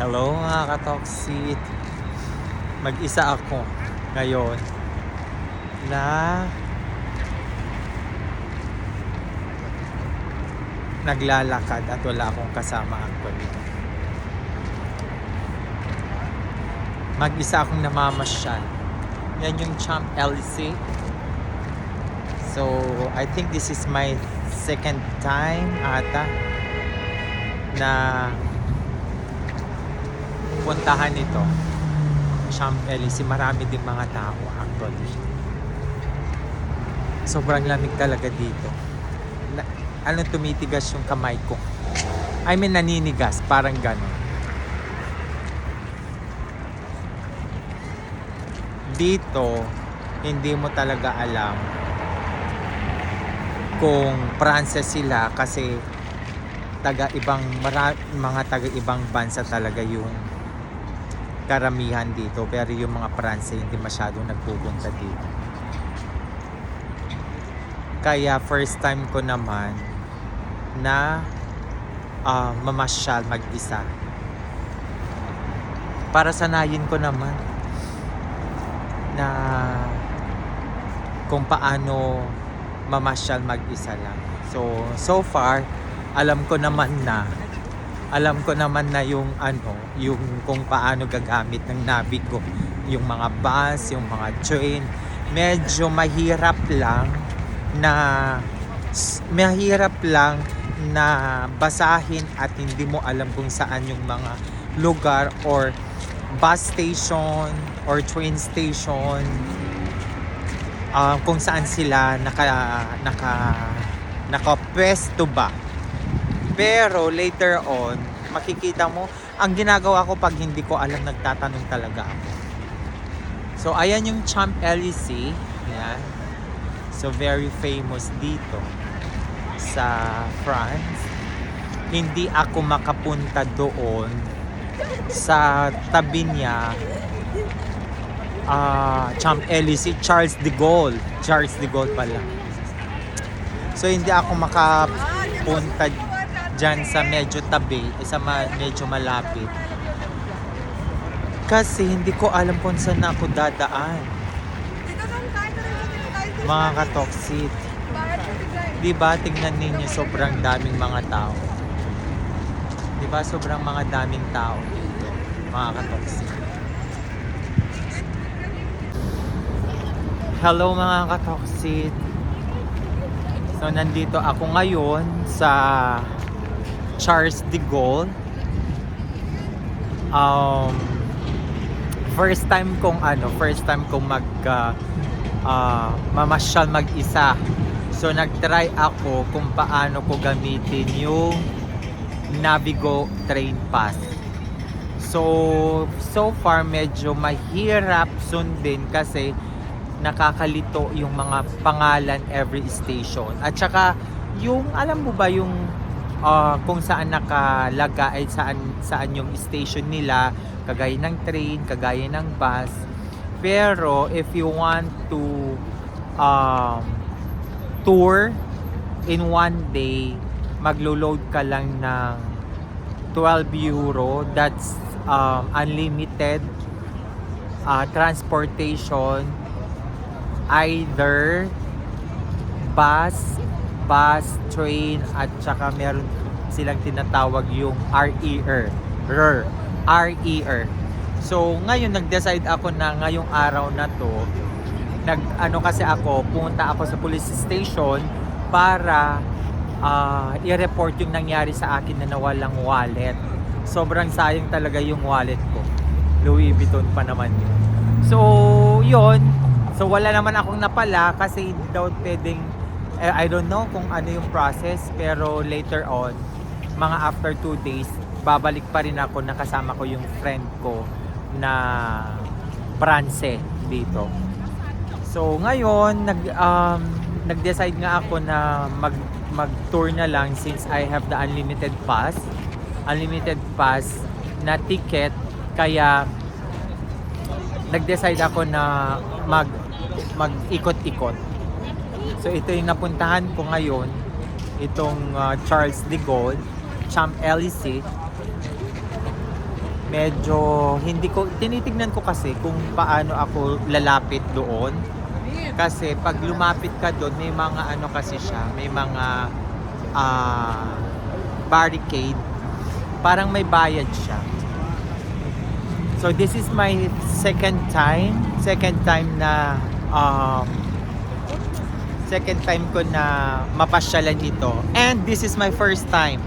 Hello mga katoksit. Mag-isa ako ngayon na naglalakad at wala akong kasama actually. Mag-isa akong namamasyal. Yan yung Champ LC. So, I think this is my second time ata na puntahan ito. Champ LC. Marami din mga tao actually. Sobrang lamig talaga dito. Tumitigas yung kamay ko. I mean, naninigas. Parang gano'n. Dito, hindi mo talaga alam kung Pranses sila kasi mga taga-ibang bansa talaga yung karamihan dito. Pero yung mga Pranses hindi masyadong nagpupunta dito. Kaya first time ko naman na mamasyal mag-isa. Para sanayin ko naman na kung paano mamasyal mag-isa lang. So far, alam ko naman na yung yung kung paano gagamit ng Navigo, yung mga bus, yung mga train. Medyo mahirap lang na basahin at hindi mo alam kung saan yung mga lugar or bus station or train station, kung saan sila nakapwesto ba. Pero later on, makikita mo, ang ginagawa ko pag hindi ko alam, nagtatanong talaga ako. So ayan yung Champ LC. Yan. So very famous dito sa France. Hindi ako makapunta doon sa tabi niya, Champ LC, Charles de Gaulle pala. So hindi ako makapunta dyan sa medyo tabi, medyo malapit. Kasi hindi ko alam kung saan ako dadaan. Mga katoksit. Diba, tingnan ninyo, sobrang daming mga tao. Diba, sobrang mga daming tao dito, mga katoksit. Hello mga katoksit. So, nandito ako ngayon sa Charles de Gaulle. First time kong mamasyal mag-isa. So nag-try ako kung paano ko gamitin yung Navigo Train Pass. So far medyo mahirap sundin kasi nakakalito yung mga pangalan every station. At saka yung alam mo ba yung kung saan nakalagay, saan yung station nila, kagaya ng train, kagaya ng bus. Pero if you want to tour in one day, maglo-load ka lang ng 12 euro. That's unlimited transportation, either bus, train, at saka meron silang tinatawag yung RER. So ngayon nag-decide ako na ngayong araw na to, kasi ako, pumunta ako sa police station para i-report yung nangyari sa akin na nawalang wallet. Sobrang sayang talaga yung wallet ko. Louis Vuitton pa naman yun. So yun, so wala naman akong napala kasi hindi daw pwedeng, I don't know kung ano yung process, pero later on, mga after 2 days, babalik pa rin ako, nakasama ko yung friend ko na Pranse dito. So ngayon nag-decide nga ako na mag-tour na lang since I have the unlimited pass na ticket, kaya nag-decide ako na mag-ikot-ikot. So ito yung napuntahan ko ngayon, itong Charles de Gaulle, Champ LC. medyo hindi ko tinitignan ko kasi kung paano ako lalapit doon. Kasi pag lumapit ka doon, may mga ano kasi siya, may mga barricade. Parang may bayad siya. So this is my second time na ko na mapasyalan ito. And this is my first time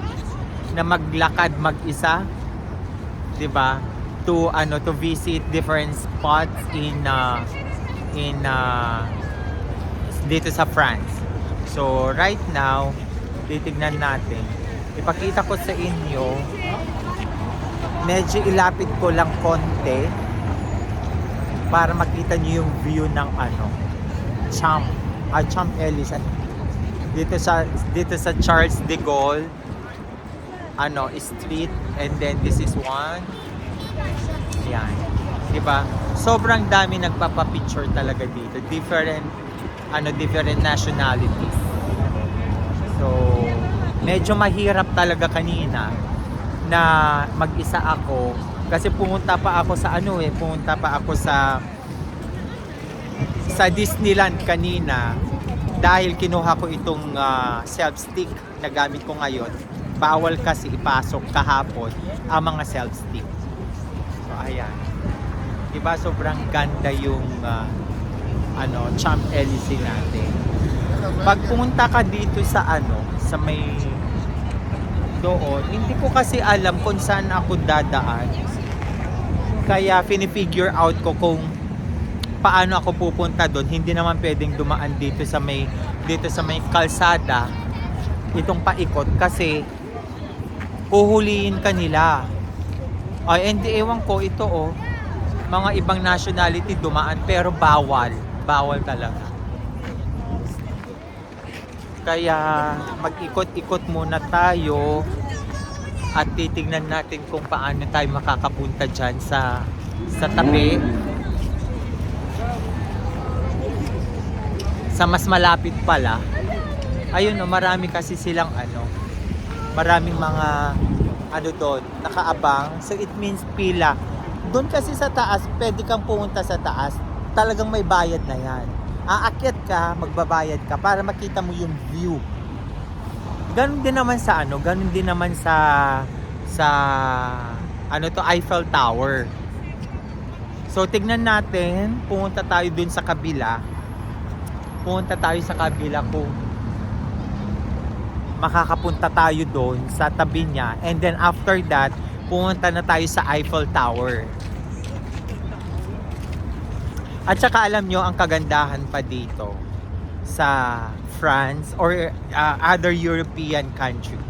na maglakad mag-isa, 'di ba? To visit different spots in dito sa France. So right now, titignan natin. Ipakita ko sa inyo. Medyo ilapit ko lang konti para makita niyo yung view ng Champs-Élysées. Dito sa Charles de Gaulle street, and then this is one. Yan. Diba? Sobrang dami nagpapapicture talaga dito. Different nationalities. So, medyo mahirap talaga kanina na mag-isa ako kasi pumunta pa ako sa Disneyland kanina dahil kinuha ko itong self-stick na gamit ko ngayon. Bawal kasi ipasok kahapon ang mga self-stick. So, ayan. Diba sobrang ganda yung Champs-Élysées natin. Pag pumunta ka dito sa sa may doon, hindi ko kasi alam kung saan ako dadaan. Kaya fini-figure out ko kung paano ako pupunta doon. Hindi naman pwedeng dumaan dito sa may kalsada itong paikot kasi huhulihin ka nila. Ay, hindi, ewan ko ito mga ibang nationality dumaan pero bawal talaga. Kaya mag-ikot-ikot muna tayo at titignan natin kung paano tayo makakapunta dyan sa tabi. Sa mas malapit pala. Ayun marami kasi silang maraming mga doon, nakaabang. So it means pila. Doon kasi sa taas, pwede kang pumunta sa taas. Talagang may bayad na yan. Aakyat ka, magbabayad ka para makita mo yung view. Ganun din naman sa Eiffel Tower. So tignan natin, pumunta tayo dun sa kabila. Kung makakapunta tayo doon sa tabi niya, and then after that, pumunta na tayo sa Eiffel Tower. At saka alam nyo, ang kagandahan pa dito sa France or other European country.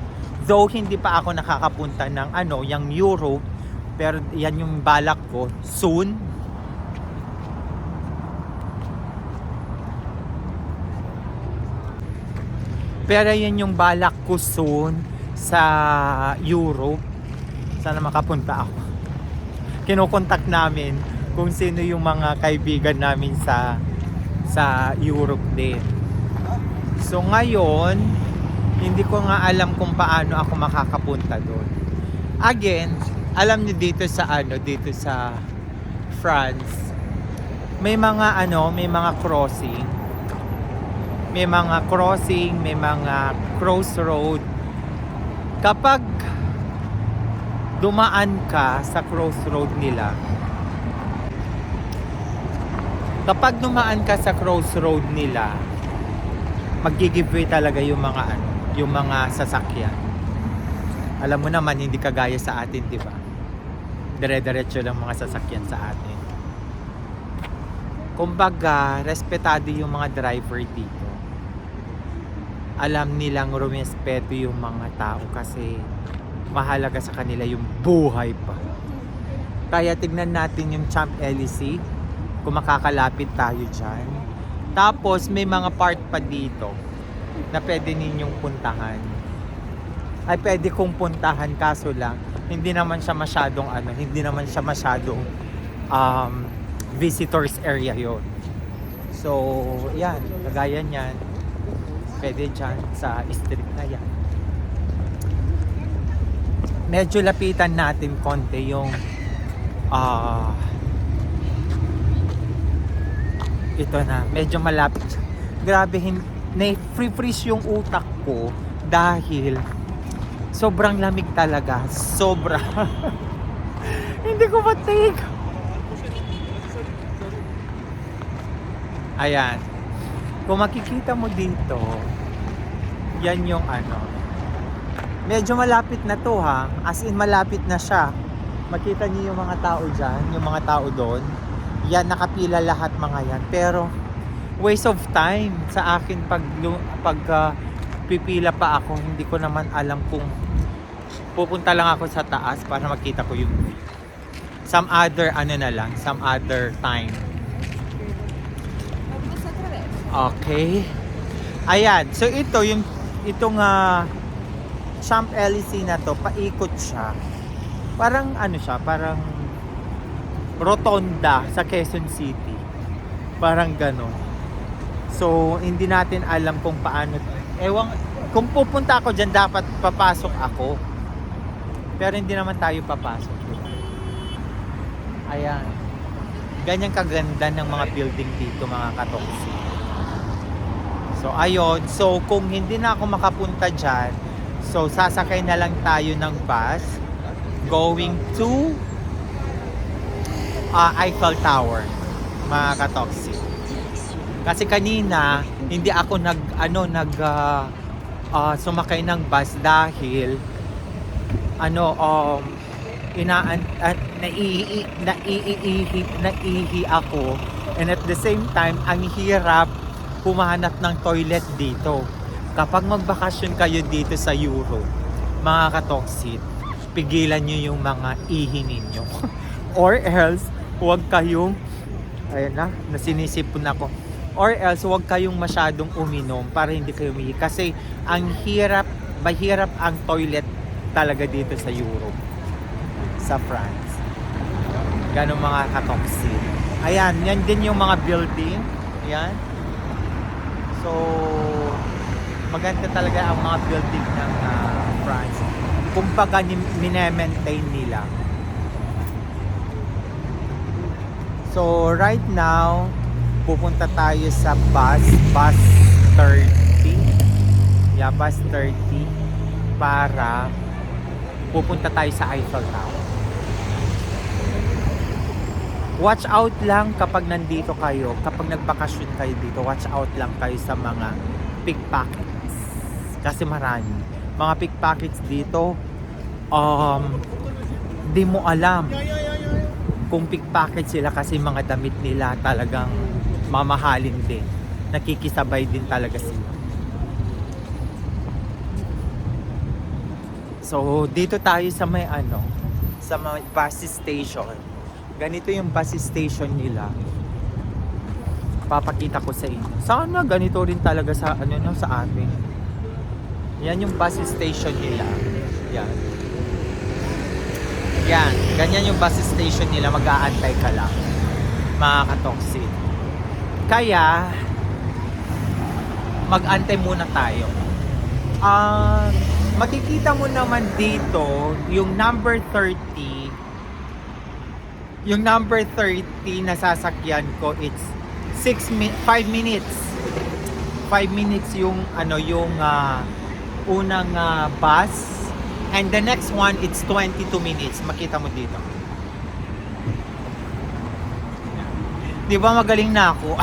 Though hindi pa ako nakakapunta ng yung Europe, pero yan yung balak ko soon. Pero yan yung balak ko soon sa Europe. Sana makapunta ako. Kinokontak namin kung sino yung mga kaibigan namin sa Europe din. So ngayon, hindi ko nga alam kung paano ako makakapunta doon. Again, alam niyo dito sa France, may mga crossing. May mga crossroad. Kapag dumaan ka sa crossroad nila, mag-give way talaga yung mga sasakyan. Alam mo naman, hindi kagaya sa atin, di ba? Dire-diretso lang mga sasakyan sa atin. Kumbaga, respetado yung mga driver dito. Alam nilang rumespeto yung mga tao kasi mahalaga sa kanila yung buhay pa. Kaya tignan natin yung Champs-Élysées kung makakalapit tayo dyan. Tapos may mga part pa dito na pwede ninyong puntahan. Ay pwede kong puntahan, kaso lang hindi naman siya masyadong visitors area yon. So yan, kagaya niyan, pwede dyan sa street na yan. Medyo lapitan natin konti yung Ah, ito na, medyo malapit. Grabe, na-freeze yung utak ko dahil sobrang lamig talaga. Sobra. Hindi ko matig. Ayan. Kung makikita mo dito, yan yung ano. Medyo malapit na to ha. As in malapit na siya. Makita niyo yung mga tao dyan, yung mga tao doon. Yan, nakapila lahat mga yan. Pero, waste of time sa akin pipila pa ako. Hindi ko naman alam kung pupunta lang ako sa taas para makita ko yung view. Some other, some other time. Okay. Ayan. So, itong Champs-Élysées na to, paikot siya. Parang parang rotonda sa Quezon City. Parang ganon. So, hindi natin alam kung paano. Kung pupunta ako dyan, dapat papasok ako. Pero hindi naman tayo papasok. Ayan. Ganyan kaganda ng mga building dito, mga katoksi. So, ayun. So, kung hindi na ako makapunta dyan, so, sasakay na lang tayo ng bus going to Eiffel Tower, mga katoksi. Kasi kanina hindi ako sumakay ng bus dahil naiihi ako, and at the same time ang hirap humanap ng toilet dito. Kapag magbakasyon kayo dito sa Europe, mga katoksit, pigilan nyo yung mga ihi ninyo. Or else, huwag kayong, nasinisipon ako. Or else, huwag kayong masyadong uminom para hindi kayo umihi. Kasi, mahirap ang toilet talaga dito sa Europe. Sa France. Ganong mga katoksit. Ayan, yan din yung mga building. Ayan. So, maganda talaga ang mga building ng France. Kumbaga, minemaintain nila. So, right now, pupunta tayo sa bus 30. Yeah, bus 30 para pupunta tayo sa Eiffel Tower. Watch out lang kapag nandito kayo, kapag nagbakasyon kayo dito, watch out lang kayo sa mga pickpockets. Kasi marami. Mga pickpockets dito, di mo alam kung pickpocket sila kasi mga damit nila talagang mamahalin din. Nakikisabay din talaga sila. So, dito tayo sa sa may bus station. Ganito yung bus station nila. Papakita ko sa inyo. Sana ganito rin talaga sa sa atin. Yan yung bus station nila. Yan. Yan, ganyan yung bus station nila, mag-aantay ka lang, mga katoksit. Kaya, mag-antay muna tayo. Makikita mo naman dito, yung number 30, na sasakyan ko, it's 5 minutes. 5 minutes yung, unang bus. And the next one, it's 22 minutes. Makita mo dito. Di ba magaling na ako?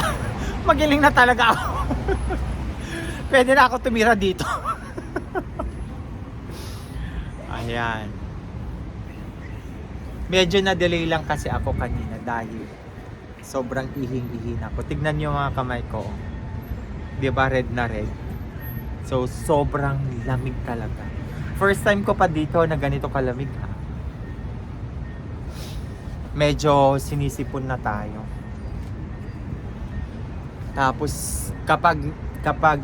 Magaling na talaga ako. Pwede na ako tumira dito. Ayan. Medyo na-delay lang kasi ako kanina dahil sobrang ihing-ihi na ako. Tignan nyo mga kamay ko. Di ba red na red? So, sobrang lamig talaga. First time ko pa dito na ganito kalamig ha. Medyo sinisipon na tayo. Tapos kapag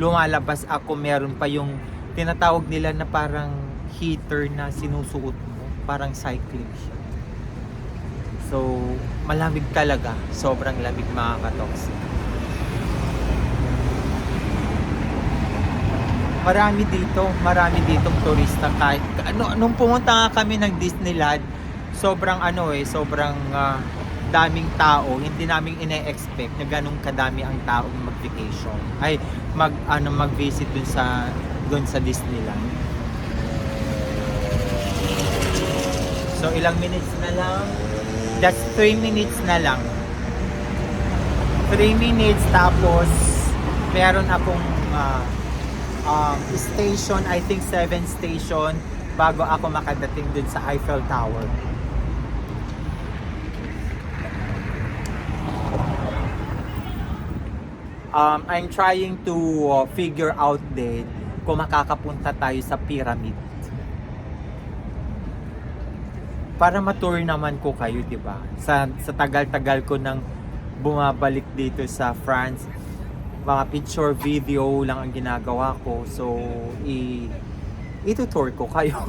lumalabas ako, meron pa yung tinatawag nila na parang heater na sinusuot mo, parang cycling siya. So malamig talaga, sobrang lamig mga katoksi. Marami ditong turista kahit nung pumunta nga kami ng Disneyland, sobrang sobrang daming tao. Hindi namin ine-expect na ganun kadami ang tao mag-vacation. Ay, mag-visit dun sa Disneyland. So, ilang minutes na lang? Just 3 minutes na lang. 3 minutes, tapos meron akong station, I think 7 station bago ako makadating dun sa Eiffel Tower. I'm trying to figure out din kung makakapunta tayo sa pyramid. Para ma-tour naman ko kayo, 'di ba? Sa tagal-tagal ko nang bumabalik dito sa France, mga picture video lang ang ginagawa ko. So, itutour ko kayo.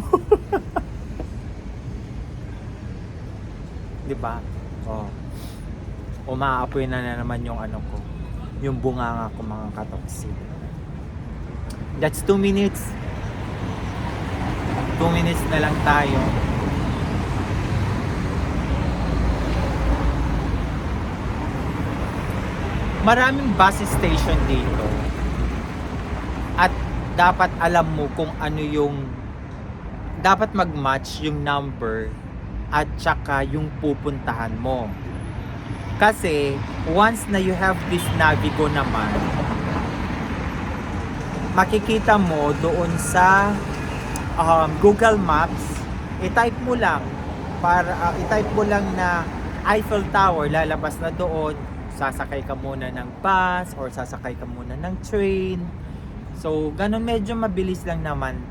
'Di ba? Oh. Umaapoy na naman yung ko, yung bunganga ko, mga katoksi. That's 2 minutes. 2 minutes na lang tayo. Maraming bus station dito. At dapat alam mo kung ano yung dapat mag-match yung number at saka yung pupuntahan mo. Kasi once na you have this Navigo naman, makikita mo doon sa Google Maps, i-type mo lang na Eiffel Tower, lalabas na doon. Sasakay ka muna ng bus or sasakay ka muna ng train. So, ganun, medyo mabilis lang naman.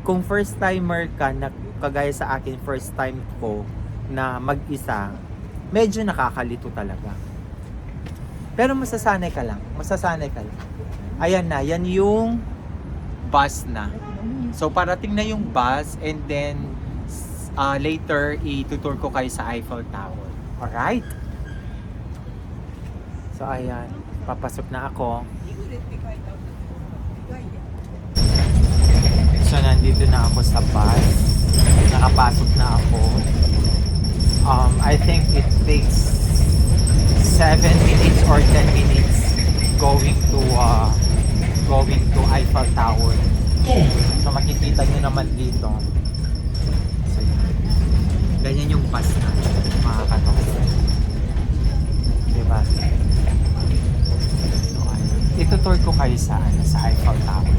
Kung first timer ka, na kagaya sa akin, first time ko na mag-isa, medyo nakakalito talaga. Pero masasanay ka lang. Ayan na, yan yung bus na. So, parating na yung bus, and then later, itutur ko kayo sa Eiffel Tower. Alright? So, ayan. Papasok na ako. So, nandito na ako sa bus. Nakapasok na ako. I think it takes 7 minutes or 10 minutes going to Eiffel Tower. So, makikita nyo naman dito. So, ganyan yung bus na, mga katoks. Diba? So, itutur ko kayo sa Eiffel Tower.